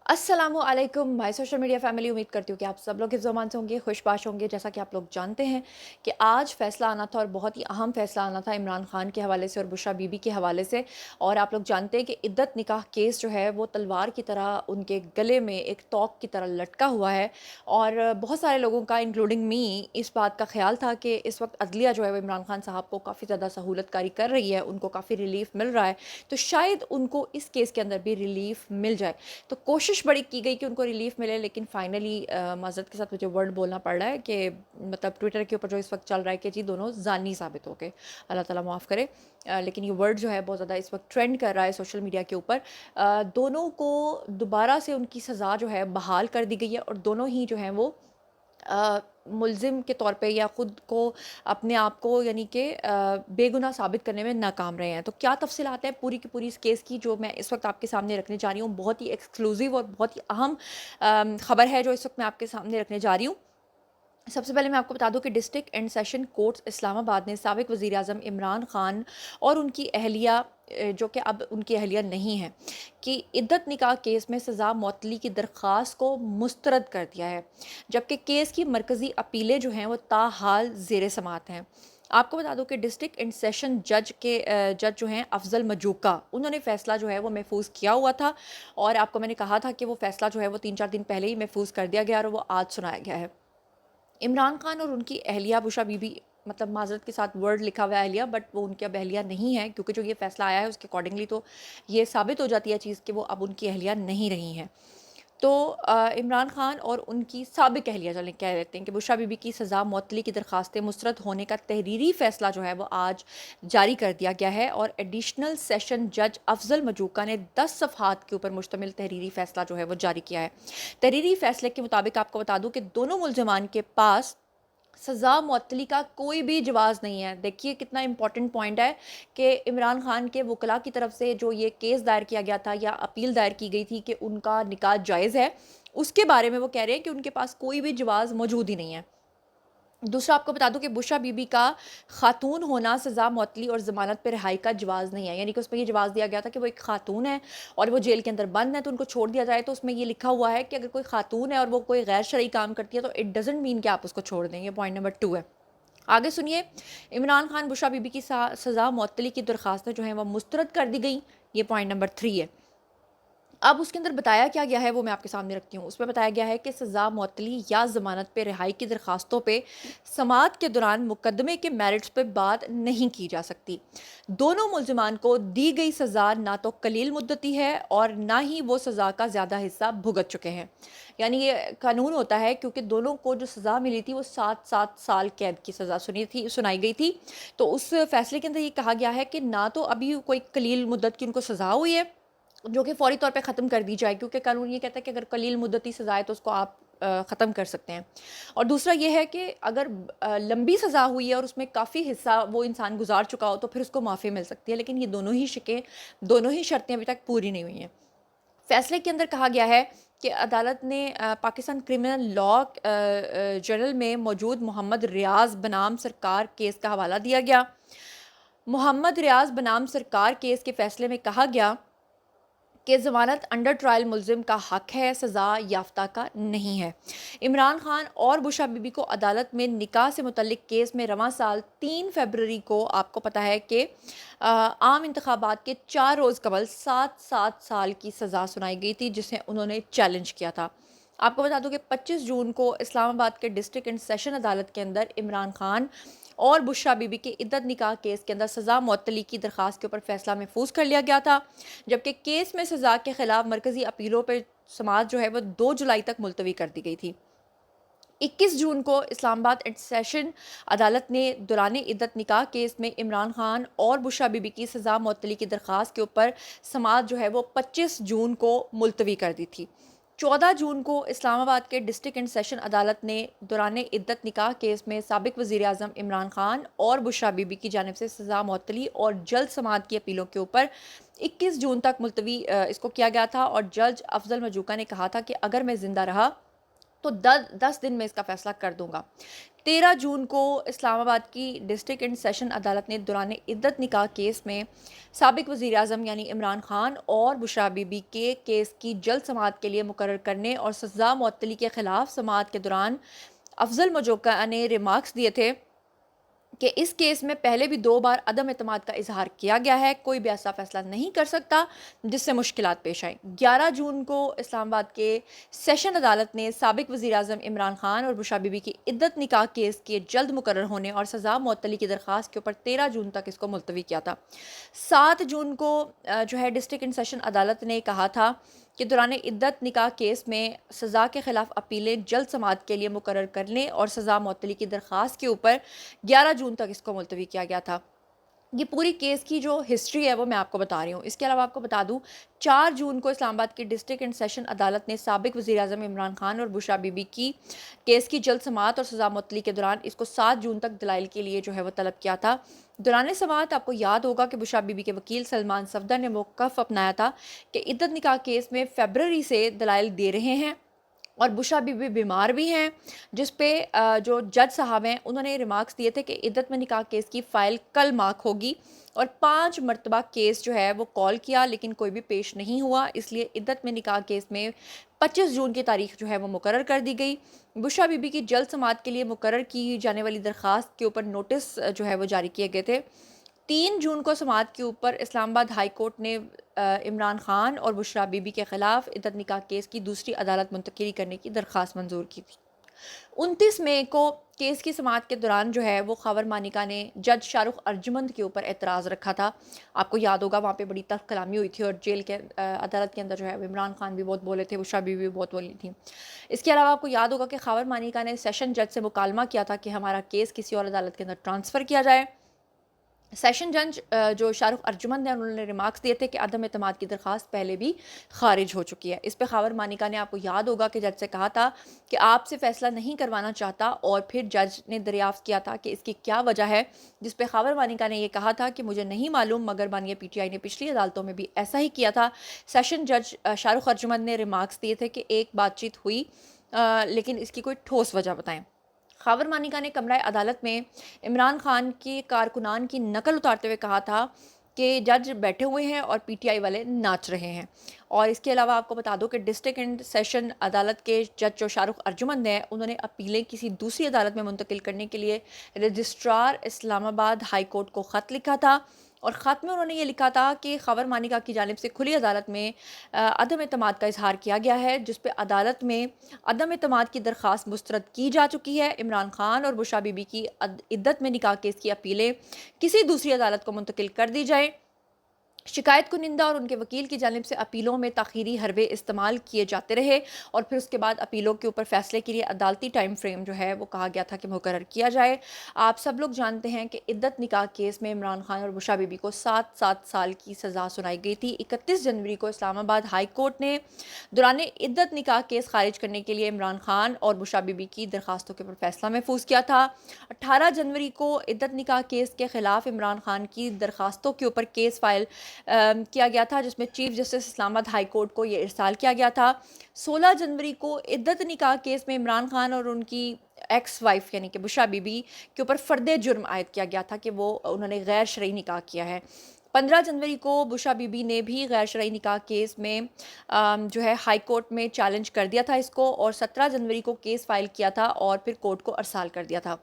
अस्सलामु अलैकुम my social media family. उम्मीद करती हूँ कि आप सब लोग हिफ्ज़-ओ-अमान से होंगे, खुशबाश होंगे। जैसा कि आप लोग जानते हैं कि आज फ़ैसला आना था और बहुत ही अहम फ़ैसला आना था इमरान खान के हवाले से और बुशरा बीबी के हवाले से। और आप लोग जानते हैं कि इद्दत निकाह केस जो है वो तलवार की तरह उनके गले में एक तोक की तरह लटका हुआ है। और बहुत सारे लोगों का इंक्लूडिंग मी इस बात का ख़्याल था कि इस वक्त अदलिया जो है वो इमरान खान साहब को काफ़ी ज़्यादा सहूलत कारी कर रही है, उनको काफ़ी रिलीफ़ मिल रहा है, तो शायद उनको इस केस के अंदर भी रिलीफ़ मिल जाए। तो कोशिश बड़ी की गई कि उनको रिलीफ मिले, लेकिन फाइनली माज़रत के साथ मुझे वर्ड बोलना पड़ रहा है कि मतलब ट्विटर के ऊपर जो इस वक्त चल रहा है कि जी दोनों ज़ानी साबित हो गए, अल्लाह ताला माफ़ करे। लेकिन ये वर्ड जो है बहुत ज़्यादा इस वक्त ट्रेंड कर रहा है सोशल मीडिया के ऊपर। दोनों को दोबारा से उनकी सज़ा जो है बहाल कर दी गई है और दोनों ही जो हैं वो मुल्ज़िम के तौर पे या ख़ुद को अपने आप को यानी कि बेगुनाह साबित करने में नाकाम रहे हैं। तो क्या तफ़सीलात हैं पूरी की पूरी इस केस की, जो मैं इस वक्त आपके सामने रखने जा रही हूँ। बहुत ही एक्सक्लूसिव और बहुत ही अहम ख़बर है जो इस वक्त मैं आपके सामने रखने जा रही हूँ। सबसे पहले मैं आपको बता दूं कि district and session courts Islamabad ने साबिक वज़ीर आज़म इमरान खान और उनकी अहलिया, जो कि अब उनकी अहलिया नहीं है, कि इद्दत निकाह केस में सज़ा मअतली की दरख्वास्त को मुस्तरद कर दिया है, जबकि केस की मरकज़ी अपीलें जो हैं वो ताहाल ज़ेर समात हैं। आपको बता दूं कि डिस्ट्रिक्ट एंड सेशन जज जो हैं अफजल मजूका, उन्होंने फ़ैसला जो है वो महफूज किया हुआ था। और आपको मैंने कहा था कि वो फ़ैसला जो है वो 3-4 दिन पहले ही महफूज कर दिया गया और वो आज सुनाया गया है। इमरान खान और उनकी अहलिया बुशरा बीबी, मतलब माज़रत के साथ वर्ड लिखा हुआ है अहलिया, बट वो उनकी अब अहलिया नहीं है, क्योंकि जो ये फ़ैसला आया है उसके अकॉर्डिंगली तो ये साबित हो जाती है चीज़ कि वो अब उनकी अहलिया नहीं रही हैं। तो इमरान खान और उनकी साबिक अहलिया, चलें कह लेते हैं, कि बुशरा बीबी की सज़ा मअतली की दरख्वास्तें मुस्तरद होने का तहरीरी फ़ैसला जो है वो आज जारी कर दिया गया है। और एडिशनल सेशन जज अफजल मजूका ने 10 सफ़हात के ऊपर मुश्तमिल तहरीरी फ़ैसला जो है वो जारी किया है। तहरीरी फ़ैसले के मुताबिक आपको बता दूँ कि दोनों मुल्ज़िमान के पास सज़ा मुअत्तली का कोई भी जवाज़ नहीं है। देखिए कितना इंपॉर्टेंट पॉइंट है कि इमरान खान के वकला की तरफ से जो ये केस दायर किया गया था या अपील दायर की गई थी कि उनका निकाह जायज़ है, उसके बारे में वो कह रहे हैं कि उनके पास कोई भी जवाज़ मौजूद ही नहीं है। दूसरा आपको बता दूं कि बुशरा बीबी का खातून होना सज़ा मुअत्तली और ज़मानत पर रिहाई का जवाज़ नहीं है, यानी कि उसमें ये जवाज़ दिया गया था कि वो एक खातून है और वो जेल के अंदर बंद है तो उनको छोड़ दिया जाए। तो उसमें ये लिखा हुआ है कि अगर कोई खातून है और वो कोई गैर शरई काम करती है तो इट डज़न्ट मीन कि आप उसको छोड़ दें। ये पॉइंट नंबर 2 है। आगे सुनिए, इमरान खान बुशरा बीबी की सज़ा मुअत्तली की दरख्वास्तें जो हैं वो मुस्तरद कर दी गई। ये पॉइंट नंबर 3 है। अब उसके अंदर बताया क्या गया है वो मैं आपके सामने रखती हूँ। उसमें बताया गया है कि सज़ा मुअत्तली या ज़मानत पे रिहाई की दरख्वास्तों पे समाअत के दौरान मुकदमे के मेरिट्स पे बात नहीं की जा सकती। दोनों मुल्ज़िमान को दी गई सज़ा ना तो कलील मुद्दती है और ना ही वो सज़ा का ज़्यादा हिस्सा भुगत चुके हैं। यानी ये कानून होता है, क्योंकि दोनों को जो सज़ा मिली थी वो 7-7 साल कैद की सज़ा सुनाई गई थी। तो उस फैसले के अंदर ये कहा गया है कि ना तो अभी कोई कलील मुद्दत की उनको सज़ा हुई है जो कि फ़ौरी तौर पे ख़त्म कर दी जाए, क्योंकि कानून ये कहता है कि अगर कलील मुद्दती सज़ा है तो उसको आप ख़त्म कर सकते हैं। और दूसरा ये है कि अगर लंबी सज़ा हुई है और उसमें काफ़ी हिस्सा वो इंसान गुजार चुका हो तो फिर उसको माफ़ी मिल सकती है। लेकिन ये दोनों ही शर्तें अभी तक पूरी नहीं हुई हैं। फैसले के अंदर कहा गया है कि अदालत ने पाकिस्तान क्रिमिनल लॉ जर्नल में मौजूद मोहम्मद रियाज बनाम सरकार केस का हवाला दिया गया। मोहम्मद रियाज बनाम सरकार केस के फैसले में कहा गया कि ज़मानत अंडर ट्रायल मुल्ज़िम का हक है, सज़ा याफ्ता का नहीं है। इमरान खान और बुशरा बीबी को अदालत में निकाह से मुतल्लिक केस में रवां साल 3 फरवरी को आपको पता है कि आम इंतखाबात के 4 रोज़ कबल 7-7 साल की सज़ा सुनाई गई थी, जिसे उन्होंने चैलेंज किया था। आपको बता दूं कि 25 जून को इस्लामाबाद के डिस्ट्रिक्ट एंड सेशन अदालत के अंदर इमरान खान और बुशरा बीबी के इद्दत निकाह केस के अंदर सज़ा मुअत्तली की दरख्वास्त के ऊपर फैसला महफूज कर लिया गया था, जबकि केस में सज़ा के खिलाफ मरकज़ी अपीलों पर समाअत जो है वो 2 जुलाई तक मुलतवी कर दी गई थी। 21 जून को इस्लामाबाद एंड सेशन अदालत ने दौरान इद्दत निकाह केस में इमरान खान और बुशरा बीबी की सज़ा मुअत्तली की दरख्वास्त के ऊपर समाअत जो है वो 25 जून को मुलतवी कर दी थी। 14 जून को इस्लामाबाद के डिस्ट्रिक्ट एंड सेशन अदालत ने दौरान इद्दत निकाह केस में साबिक वज़ीर आज़म इमरान खान और बुशरा बीबी की जानिब से सज़ा मुअत्तली और जल्द समाअत की अपीलों के ऊपर 21 जून तक मुलतवी इसको किया गया था। और जज अफजल मजूका ने कहा था कि अगर मैं ज़िंदा रहा तो 10 दिन में इसका फ़ैसला कर दूँगा। 13 जून को इस्लामाबाद की डिस्ट्रिक्ट एंड सेशन अदालत ने दौरान इद्दत निकाह केस में साबिक वज़ीर-ए-आज़म यानी इमरान खान और बुशरा बीबी के केस की जल्द समाअत के लिए मुकर्रर करने और सज़ा मुअत्तली के ख़िलाफ़ समाअत के दौरान अफ़ज़ल मजोका ने रिमार्क्स दिए थे कि इस केस में पहले भी 2 बार अदम एतमाद का इजहार किया गया है, कोई भी ऐसा फैसला नहीं कर सकता जिससे मुश्किलात पेश आएँ। 11 जून को इस्लामाबाद के सेशन अदालत ने साबिक वज़ीर-ए-आज़म इमरान खान और बुशरा बीबी की इद्दत निकाह केस के जल्द मुकर्रर होने और सज़ा मुअत्तली की दरख्वास्त के ऊपर 13 जून तक इसको मुलतवी किया था। 7 जून को जो है डिस्ट्रिक्ट एंड सेशन अदालत ने कहा था कि दौरान इद्दत निकाह केस में सज़ा के ख़िलाफ़ अपीलें जल्द समाअत के लिए मुकर्रर करने और सज़ा मुअत्तली की दरख्वास्त के ऊपर 11 जून तक इसको मुलतवी किया गया था। ये पूरी केस की जो हिस्ट्री है वो मैं आपको बता रही हूँ। इसके अलावा आपको बता दूँ 4 जून को इस्लामाबाद की डिस्ट्रिक्ट एंड सेशन अदालत ने साबिक वज़ीर-ए-आज़म इमरान खान और बुशरा बीबी की केस की जल्द समाअत और सज़ा मुअत्तली के दौरान इसको 7 जून तक दलाइल के लिए जो है वो तलब किया था। दौरान समाअत आपको याद होगा कि बुशरा बीबी के वकील सलमान सफदर ने मौक़िफ़ अपनाया था कि इद्दत निकाह केस में फ़रवरी से दलाइल दे रहे हैं और बुशरा बीबी बीमार भी हैं, जिस पे जो जज साहब हैं उन्होंने रिमार्क्स दिए थे कि इद्दत में निकाह केस की फ़ाइल कल मार्क होगी और 5 मरतबा केस जो है वो कॉल किया लेकिन कोई भी पेश नहीं हुआ, इसलिए इद्दत में निकाह केस में 25 जून की तारीख जो है वो मुकर्रर कर दी गई। बुशरा बीबी की जल्द समाअत के लिए मुकर्रर की जाने वाली दरख्वास्त के ऊपर नोटिस जो है वो जारी किए गए थे। 3 जून को समाअत के ऊपर इस्लामाबाद हाई कोर्ट ने इमरान खान और बुशरा बीबी के ख़िलाफ़ इद्दत निकाह केस की दूसरी अदालत मुंतकिल करने की दरख्वास्त मंजूर की थी। 29 मई को केस की समाअत के दौरान जो है वो ख़ावर मानिका ने जज शाहरुख अर्जुमंद के ऊपर एतराज़ रखा था। आपको याद होगा वहाँ पे बड़ी तल्ख़ कलामी हुई थी और जेल के अदालत के अंदर जो है इमरान खान भी बहुत बोले थे, बुशरा बीबी भी बहुत बोली थी। इसके अलावा आपको याद होगा कि ख़ावर मानिका ने सेशन जज से मुकालमा किया था कि हमारा केस किसी और अदालत के अंदर ट्रांसफ़र किया जाए। सेशन जज जो शाहरुख अर्जुमंद ने उन्होंने रिमार्क्स दिए थे कि अदम एतमाद की दरख्वास्त पहले भी खारिज हो चुकी है। इस पे ख़ावर मानिका ने आपको याद होगा कि जज से कहा था कि आपसे फ़ैसला नहीं करवाना चाहता और फिर जज ने दरियाफ़्त किया था कि इसकी क्या वजह है, जिस पे ख़ावर मानिका ने ये कहा था कि मुझे नहीं मालूम, मगर मानिए PTI ने पिछली अदालतों में भी ऐसा ही किया था। सेशन जज शाहरुख अर्जुमंद ने रिमार्क्स दिए थे कि एक बातचीत हुई लेकिन इसकी कोई ठोस वजह बताएँ। ख़ावर मानिका ने कमरा अदालत में इमरान खान के कारकुनान की नकल उतारते हुए कहा था कि जज बैठे हुए हैं और PTI वाले नाच रहे हैं। और इसके अलावा आपको बता दो कि डिस्ट्रिक्ट एंड सेशन अदालत के जज जो शाहरुख अर्जुमंद हैं उन्होंने अपीलें किसी दूसरी अदालत में मुंतकिल करने के लिए रजिस्ट्रार इस्लामाबाद हाई कोर्ट को ख़त लिखा था और ख़त में उन्होंने ये लिखा था कि ख़ावर मानिका की जानिब से खुली अदालत में अदम एतमाद का इजहार किया गया है, जिस पे अदालत में अदम एतमाद की दरख्वास्त मुस्तरद की जा चुकी है। इमरान खान और बुशरा बीबी की इद्दत में निकाह केस की अपीलें किसी दूसरी अदालत को मुंतकिल कर दी जाए। शिकायत कुनिंदा और उनके वकील की जानिब से अपीलों में ताख़ीरी हरबे इस्तेमाल किए जाते रहे और फिर उसके बाद अपीलों के ऊपर फ़ैसले के लिए अदालती टाइम फ्रेम जो है वो कहा गया था कि मुकर्रर किया जाए। आप सब लोग जानते हैं कि इद्दत निकाह केस में इमरान खान और बुशरा बीबी को 7 साल की सज़ा सुनाई गई थी। 31 जनवरी को इस्लामाबाद हाई कोर्ट ने दौरान इद्दत निकाह केस खारिज करने के लिए इमरान खान और बुशरा बीबी की दरख्वास्तों के ऊपर फ़ैसला महफूज किया था। 18 जनवरी को इद्दत निकाह केस के ख़िलाफ़ इमरान खान की दरख्वास्तों के ऊपर केस फाइल किया गया था, जिसमें chief justice Islamabad high court को ये इरसाल किया गया था। 16 जनवरी को इद्दत निकाह केस में इमरान खान और उनकी एक्स वाइफ यानी कि बुशरा बीबी के ऊपर फ़र्द जुर्म आयद किया गया था कि वो उन्होंने गैर शरई निकाह किया है। 15 जनवरी को बुशरा बीबी ने भी गैर शरई निकाह केस में जो है हाई कोर्ट में चैलेंज कर दिया था इसको और 17 जनवरी को केस फाइल किया था और फिर कोर्ट को अरसाल कर दिया था।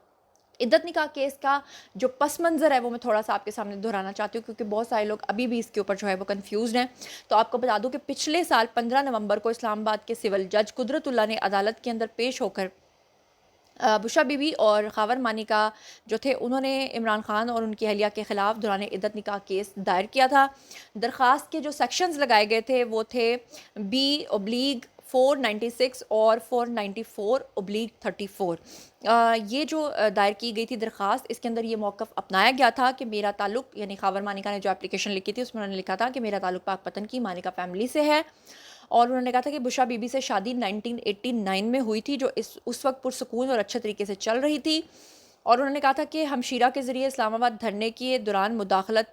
इद्दत निकाह केस का जो पस मंज़र है वो मैं थोड़ा सा आपके सामने दोहराना चाहती हूँ क्योंकि बहुत सारे लोग अभी भी इसके ऊपर जो है वो कंफ्यूज्ड हैं। तो आपको बता दूँ कि पिछले साल 15 नवंबर को इस्लामाबाद के सिविल जज कुदरतुल्लाह ने अदालत के अंदर पेश होकर बुशरा बीबी और ख़ावर मानिका जो थे उन्होंने इमरान खान और उनकी अहलिया के ख़िलाफ़ दौरान इद्दत निकाह केस दायर किया था। दरख्वास्त के जो सेक्शंस लगाए गए थे वो थे B/496 और 494/34। ये जो दायर की गई थी दरख्वास्त, इसके अंदर ये मौक़िफ़ अपनाया गया था कि मेरा ताल्लुक़ यानी ख़ावर मानिका ने जो एप्लीकेशन लिखी थी उसमें उन्होंने लिखा था कि मेरा ताल्लुक़ पाकपतन की मानिका फ़ैमिली से है और उन्होंने कहा था कि बुशरा बीबी से शादी 1989 में हुई थी जो उस वक्त पुरसकून और अच्छे तरीके से चल रही थी और उन्होंने कहा था कि हमशीरा के ज़रिए इस्लामाबाद धरने के दौरान मुदाखलत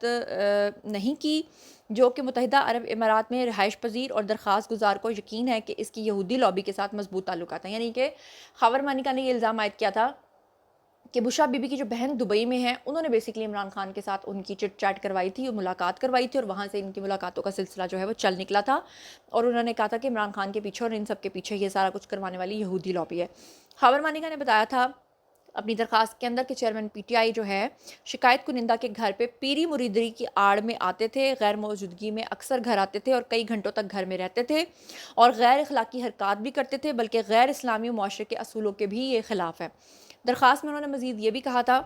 नहीं की, جو کہ متحدہ عرب امارات میں رہائش پذیر اور درخواست گزار کو یقین ہے کہ اس کی یہودی لابی کے ساتھ مضبوط تعلقات ہیں. یعنی کہ خاور مانیکا نے یہ الزام عائد کیا تھا کہ بشرا بی بی کی جو بہن دبئی میں ہیں انہوں نے بیسکلی عمران خان کے ساتھ ان کی چٹ چیٹ کروائی تھی اور ملاقات کروائی تھی، اور وہاں سے ان کی ملاقاتوں کا سلسلہ جو ہے وہ چل نکلا تھا، اور انہوں نے کہا تھا کہ عمران خان کے پیچھے اور ان سب کے پیچھے یہ سارا کچھ کروانے والی یہودی لابی ہے. خاور مانیکا نے بتایا تھا اپنی درخواست کے اندر کہ چیئرمین پی ٹی آئی جو ہے شکایت کنندہ کے گھر پہ پیری مریدری کی آڑ میں آتے تھے، غیر موجودگی میں اکثر گھر آتے تھے اور کئی گھنٹوں تک گھر میں رہتے تھے اور غیر اخلاقی حرکات بھی کرتے تھے، بلکہ غیر اسلامی معاشرے کے اصولوں کے بھی یہ خلاف ہے. درخواست میں انہوں نے مزید یہ بھی کہا تھا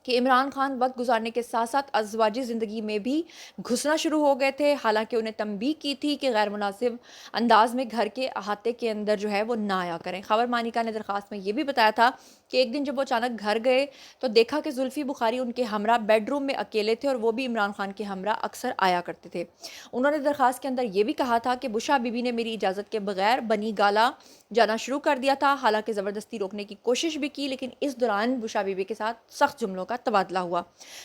کہ عمران خان وقت گزارنے کے ساتھ ساتھ ازواجی زندگی میں بھی گھسنا شروع ہو گئے تھے، حالانکہ انہیں تنبیہ کی تھی کہ غیر مناسب انداز میں گھر کے احاطے کے اندر جو ہے وہ نہ آیا کریں. خاور مانیکا نے درخواست میں یہ بھی بتایا تھا کہ ایک دن جب وہ اچانک گھر گئے تو دیکھا کہ زلفی بخاری ان کے ہمراہ بیڈ روم میں اکیلے تھے اور وہ بھی عمران خان کے ہمراہ اکثر آیا کرتے تھے. انہوں نے درخواست کے اندر یہ بھی کہا تھا کہ بشرا بی بی نے میری اجازت کے بغیر بنی گالا جانا شروع کر دیا تھا، حالانکہ زبردستی روکنے کی کوشش بھی کی، لیکن اس دوران بشرا بی بی کے ساتھ سخت جملوں کا تبادلہ ہوا.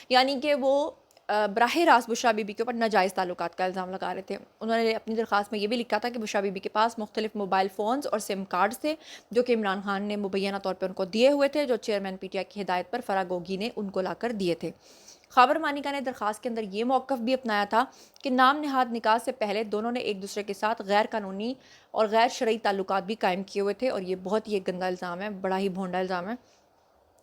یعنی کہ وہ براہ راست بشرا بی بی کے اوپر ناجائز تعلقات کا الزام لگا رہے تھے. انہوں نے اپنی درخواست میں یہ بھی لکھا تھا کہ بشرا بی بی کے پاس مختلف موبائل فونز اور سم کارڈز تھے جو کہ عمران خان نے مبینہ طور پر ان کو دیے ہوئے تھے، جو چیئرمین پی ٹی آئی کی ہدایت پر فرا گوگی نے ان کو لا کر دیے تھے. خاور مانیکا نے درخواست کے اندر یہ موقف بھی اپنایا تھا کہ نام نہاد نکاح سے پہلے دونوں نے ایک دوسرے کے ساتھ غیر قانونی اور غیر شرعی تعلقات بھی قائم کیے ہوئے تھے، اور یہ بہت ہی گندا الزام ہے، بڑا ہی بھونڈا الزام ہے.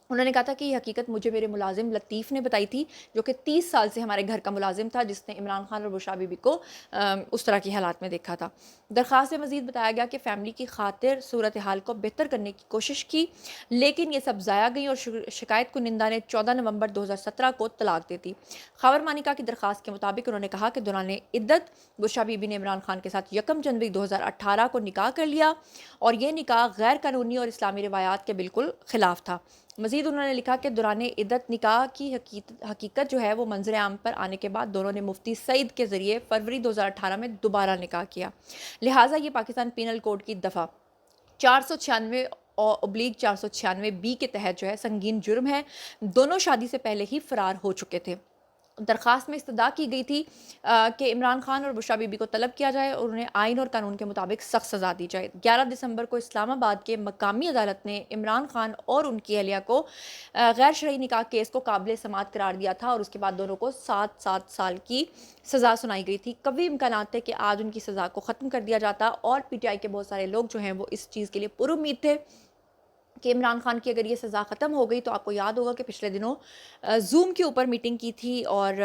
انہوں نے کہا تھا کہ یہ حقیقت مجھے میرے ملازم لطیف نے بتائی تھی، جو کہ 30 سال سے ہمارے گھر کا ملازم تھا، جس نے عمران خان اور بشرا بی بی کو اس طرح کی حالات میں دیکھا تھا. درخواست میں مزید بتایا گیا کہ فیملی کی خاطر صورتحال کو بہتر کرنے کی کوشش کی، لیکن یہ سب ضائع گئی اور شکایت کنندہ نے 14 نومبر 2017 کو طلاق دے دی. خاور مانیکا کی درخواست کے مطابق انہوں نے کہا کہ دوران عدت بشرا بی بی نے عمران خان کے ساتھ 1 جنوری 2018 کو نکاح کر لیا اور یہ نکاح غیر قانونی اور اسلامی روایات کے بالکل خلاف تھا. مزید انہوں نے لکھا کہ دوران عدت نکاح کی حقیقت جو ہے وہ منظر عام پر آنے کے بعد دونوں نے مفتی سعید کے ذریعے فروری 2018 میں دوبارہ نکاح کیا، لہٰذا یہ پاکستان پینل کوڈ کی دفعہ 496 / 496 بی کے تحت جو ہے سنگین جرم ہے. دونوں شادی سے پہلے ہی فرار ہو چکے تھے. درخواست میں استدعا کی گئی تھی کہ عمران خان اور بشرا بی بی کو طلب کیا جائے اور انہیں آئین اور قانون کے مطابق سخت سزا دی جائے. 11 دسمبر کو اسلام آباد کے مقامی عدالت نے عمران خان اور ان کی اہلیہ کو غیر شرعی نکاح کیس کو قابل سماعت قرار دیا تھا اور اس کے بعد دونوں کو 7 سال کی سزا سنائی گئی تھی. قوی امکانات تھے کہ آج ان کی سزا کو ختم کر دیا جاتا، اور پی ٹی آئی کے بہت سارے لوگ جو ہیں وہ اس چیز کے لیے پر امید تھے کہ عمران خان کی اگر یہ سزا ختم ہو گئی تو آپ کو یاد ہوگا کہ پچھلے دنوں زوم کے اوپر میٹنگ کی تھی اور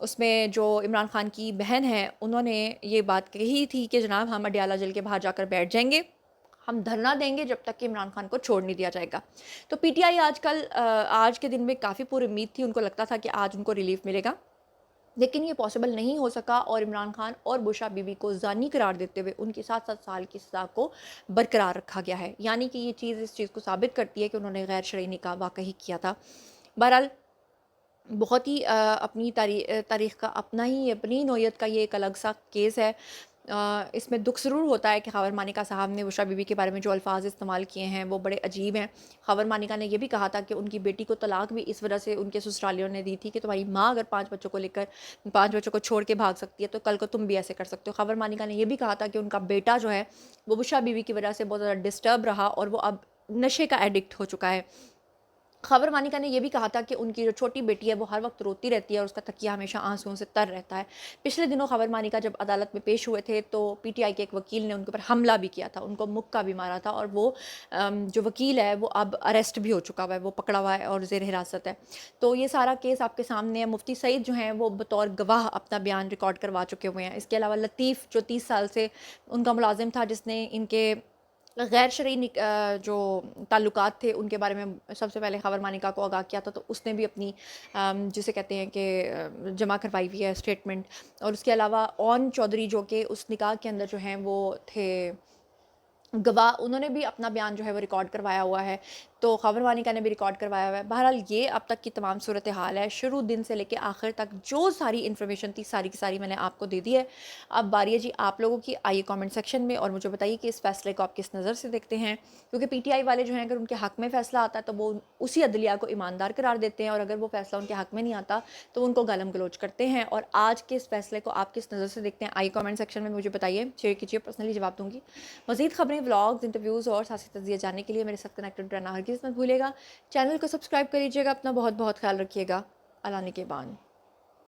اس میں جو عمران خان کی بہن ہے انہوں نے یہ بات کہی تھی کہ جناب ہم اڈیالہ جیل کے باہر جا کر بیٹھ جائیں گے، ہم دھرنا دیں گے جب تک کہ عمران خان کو چھوڑ نہیں دیا جائے گا. تو پی ٹی آئی آج کے دن میں کافی پر امید تھی، ان کو لگتا تھا کہ آج ان کو ریلیف ملے گا، لیکن یہ پاسبل نہیں ہو سکا اور عمران خان اور بشرا بی بی کو زانی قرار دیتے ہوئے ان کی 7 سال کی سزا کو برقرار رکھا گیا ہے. یعنی کہ یہ چیز اس چیز کو ثابت کرتی ہے کہ انہوں نے غیر شرعی نکاح واقعی کیا تھا. بہرحال بہت ہی اپنی تاریخ کا اپنی نوعیت کا یہ ایک الگ سا کیس ہے. اس میں دکھ ضرور ہوتا ہے کہ خاور مانیکا صاحب نے بشرا بی بی کے بارے میں جو الفاظ استعمال کیے ہیں وہ بڑے عجیب ہیں. خاور مانیکا نے یہ بھی کہا تھا کہ ان کی بیٹی کو طلاق بھی اس وجہ سے ان کے سسرالیوں نے دی تھی کہ تمہاری ماں اگر 5 بچوں کو لے کر 5 بچوں کو چھوڑ کے بھاگ سکتی ہے تو کل کو تم بھی ایسے کر سکتے ہو. خاور مانیکا نے یہ بھی کہا تھا کہ ان کا بیٹا جو ہے وہ بشرا بی بی کی وجہ سے بہت زیادہ ڈسٹرب رہا اور وہ اب نشے کا ایڈکٹ ہو چکا ہے. خاور مانیکا نے یہ بھی کہا تھا کہ ان کی جو چھوٹی بیٹی ہے وہ ہر وقت روتی رہتی ہے اور اس کا تکیہ ہمیشہ آنسوؤں سے تر رہتا ہے. پچھلے دنوں خاور مانیکا جب عدالت میں پیش ہوئے تھے تو پی ٹی آئی کے ایک وکیل نے ان کے اوپر حملہ بھی کیا تھا، ان کو مکہ بھی مارا تھا، اور وہ جو وکیل ہے وہ اب اریسٹ بھی ہو چکا ہوا ہے، وہ پکڑا ہوا ہے اور زیر حراست ہے. تو یہ سارا کیس آپ کے سامنے ہے. مفتی سعید جو ہیں وہ بطور گواہ اپنا بیان ریکارڈ کروا چکے ہوئے ہیں. اس کے علاوہ لطیف جو 30 سال سے ان کا ملازم تھا، جس نے ان کے غیر شرعی جو تعلقات تھے ان کے بارے میں سب سے پہلے خاور مانیکا کو آگاہ کیا تھا، تو اس نے بھی اپنی جسے کہتے ہیں کہ جمع کروائی ہوئی ہے اسٹیٹمنٹ. اور اس کے علاوہ اون چودھری جو کہ اس نکاح کے اندر جو ہیں وہ تھے गवाह उन्होंने भी अपना बयान जो है वो रिकॉर्ड करवाया हुआ है, तो ख़बर वानिका ने भी रिकॉर्ड करवाया हुआ है। बहरहाल ये अब तक की तमाम सूरत हाल है, शुरू दिन से लेके आखिर तक जो सारी इन्फॉर्मेशन थी सारी की सारी मैंने आपको दे दी है। अब बारी है जी आप लोगों की, आइए कमेंट सेक्शन में और मुझे बताइए कि इस फ़ैसले को आप किस नज़र से देखते हैं, क्योंकि पीटीआई वाले जो हैं अगर उनके हक़ में फ़ैसला आता है तो वो उसी अदलिया को ईमानदार करार देते हैं, और अगर वो फ़ैसला उनके हक़ में नहीं आता तो वो उनको गालम गलोच करते हैं। और आज के इस फ़ैसले को आप किस नज़र से देखते हैं, आइए कमेंट सेक्शन में मुझे बताइए, शेयर कीजिए, पर्सनली जवाब दूँगी। मज़ीद ख़बरें, व्लॉग्स, इंटरव्यूज़ और सियासी तज्ज़िया जानने के लिए मेरे साथ कनेक्टेड रहना हरगिज़ मत भूलिएगा। चैनल को सब्सक्राइब कर लीजिएगा। अपना बहुत बहुत ख्याल रखिएगा। अल्लाह निगहबान।